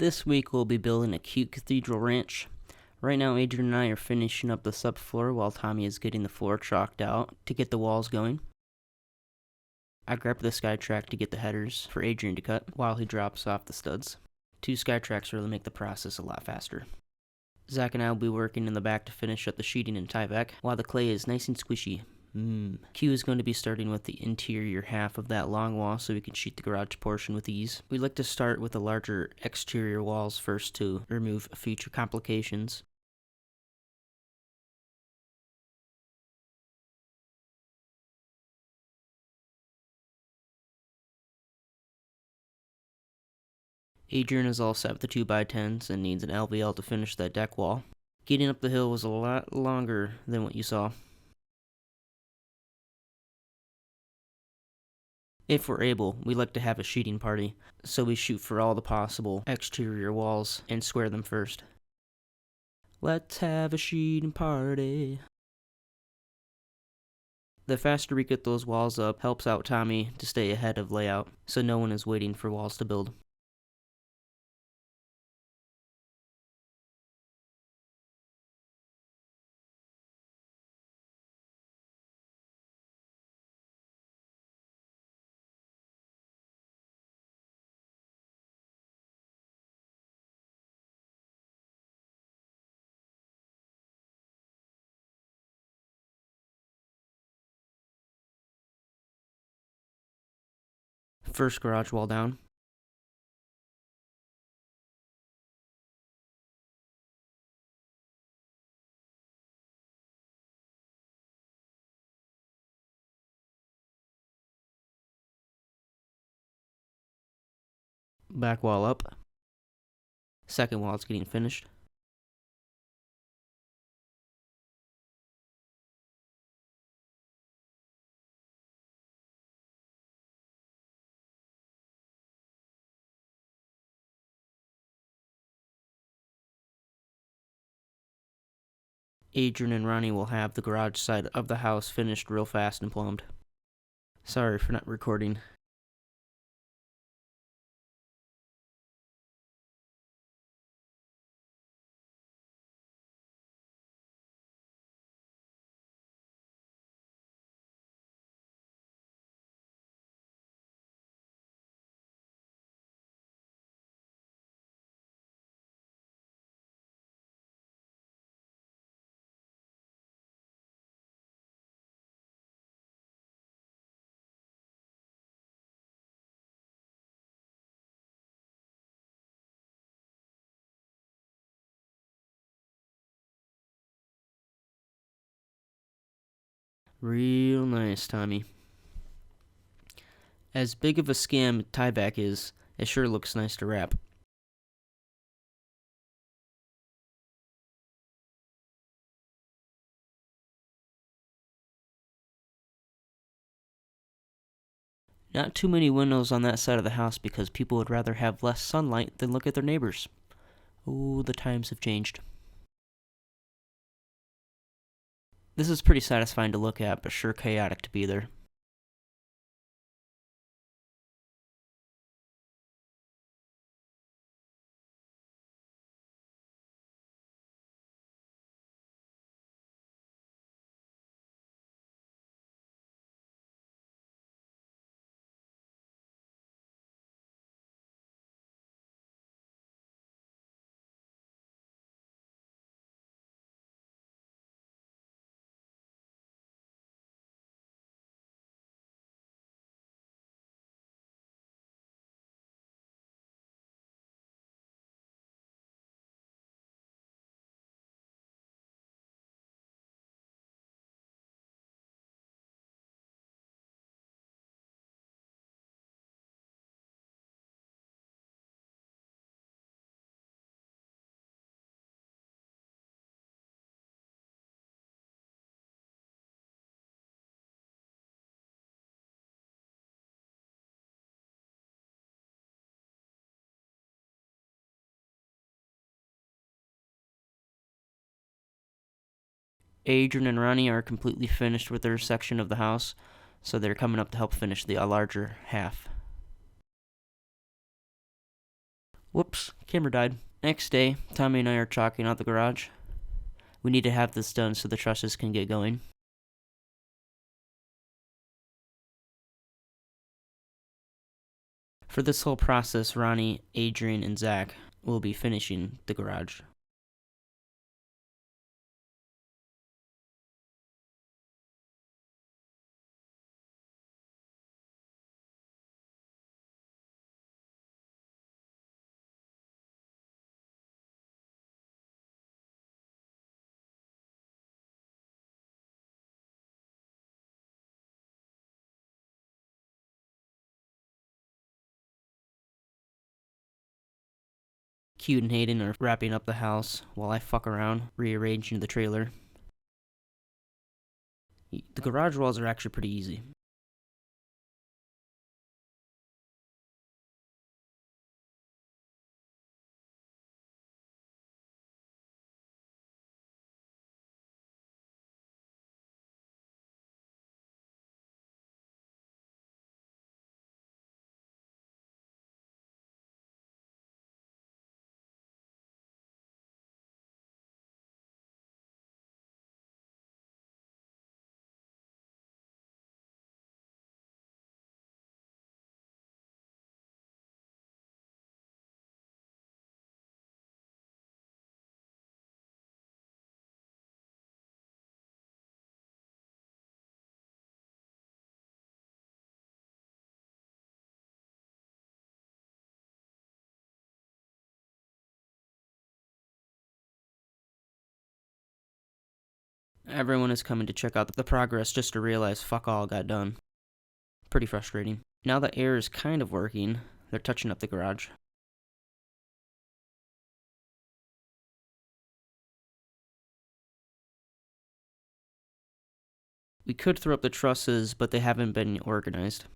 This week we'll be building a cute cathedral ranch. Right now Adrian and I are finishing up the subfloor while Tommy is getting the floor chalked out to get the walls going. I grabbed the SkyTrack to get the headers for Adrian to cut while he drops off the studs. 2 SkyTracks really make the process a lot faster. Zach and I will be working in the back to finish up the sheeting and tie back while the clay is nice and squishy. Q is going to be starting with the interior half of that long wall so we can sheet the garage portion with ease. We like to start with the larger exterior walls first to remove future complications. Adrian is all set with the 2x10s and needs an LVL to finish that deck wall. Getting up the hill was a lot longer than what you saw. If we're able, we like to have a sheeting party, so we shoot for all the possible exterior walls and square them first. Let's have a sheeting party. The faster we get those walls up helps out Tommy to stay ahead of layout, so no one is waiting for walls to build. First garage wall down. Back wall up. Second wall is getting finished. Adrian and Ronnie will have the garage side of the house finished real fast and plumbed. Sorry for not recording. Real nice, Tommy. As big of a scam tieback is, it sure looks nice to wrap. Not too many windows on that side of the house because people would rather have less sunlight than look at their neighbors. Oh, the times have changed. This is pretty satisfying to look at, but sure chaotic to be there. Adrian and Ronnie are completely finished with their section of the house, so they're coming up to help finish the larger half. Whoops, Camera died. Next day, Tommy and I are chalking out the garage. We need to have this done so the trusses can get going. For this whole process, Ronnie, Adrian, and Zach will be finishing the garage. Cute and Hayden are wrapping up the house while I fuck around rearranging the trailer. The garage walls are actually pretty easy. Everyone is coming to check out the progress just to realize fuck all got done. Pretty frustrating. Now that air is kind of working, they're touching up the garage. We could throw up the trusses, but they haven't been organized.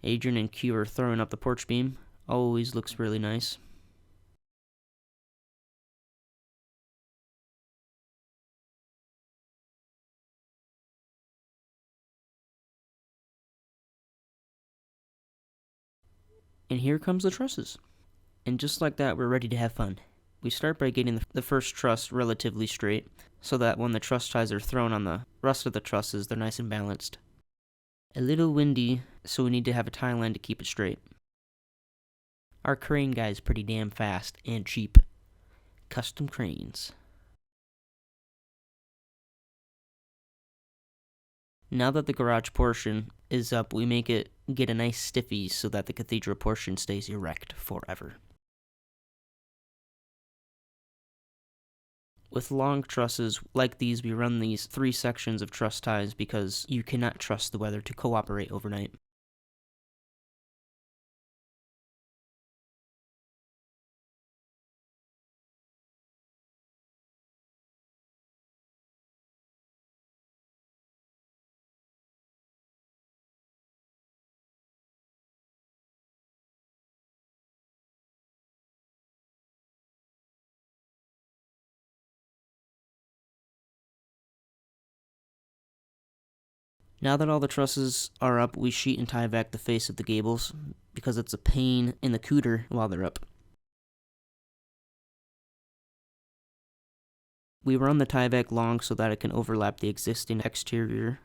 Adrian and Q are throwing up the porch beam. Always looks really nice. And here comes the trusses. And just like that, we're ready to have fun. We start by getting the first truss relatively straight, so that when the truss ties are thrown on the rest of the trusses, they're nice and balanced. A little windy, so we need to have a tie line to keep it straight. Our crane guy is pretty damn fast and cheap. Custom cranes. Now that the garage portion is up, we make it get a nice stiffy so that the cathedral portion stays erect forever. With long trusses like these, we run these 3 sections of truss ties because you cannot trust the weather to cooperate overnight. Now that all the trusses are up, we sheet and tie back the face of the gables because it's a pain in the cooter while they're up. We run the tie back long so that it can overlap the existing exterior.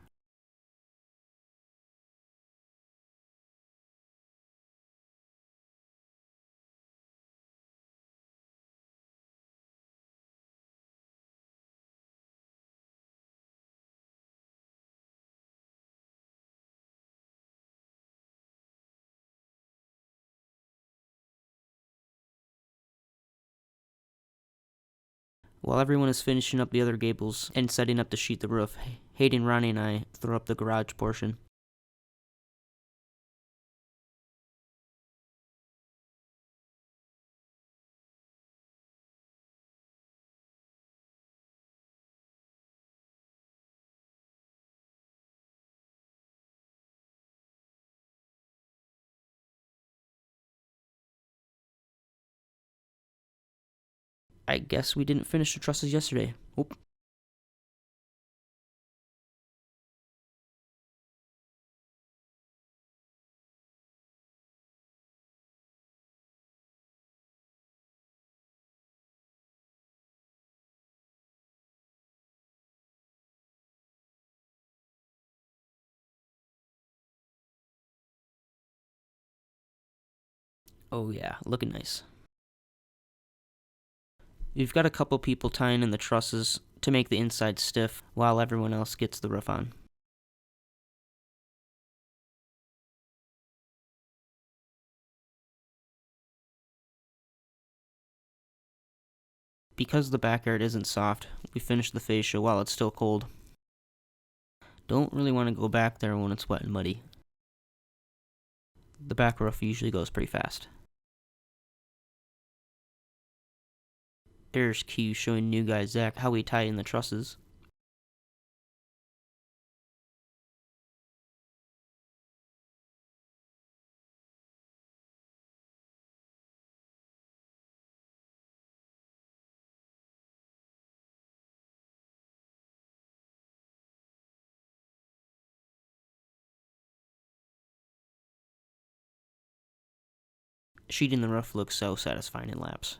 While everyone is finishing up the other gables and setting up to sheet the roof, Hayden, Ronnie, and I throw up the garage portion. I guess we didn't finish the trusses yesterday. Oop. Oh yeah, looking nice. We've got a couple people tying in the trusses to make the inside stiff while everyone else gets the roof on. Because the backyard isn't soft, we finish the fascia while it's still cold. Don't really want to go back there when it's wet and muddy. The back roof usually goes pretty fast. There's Q showing new guy Zach how we tie in the trusses. Sheeting the roof looks so satisfying in Lapse.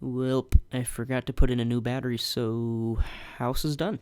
Welp, I forgot to put in a new battery, so house is done.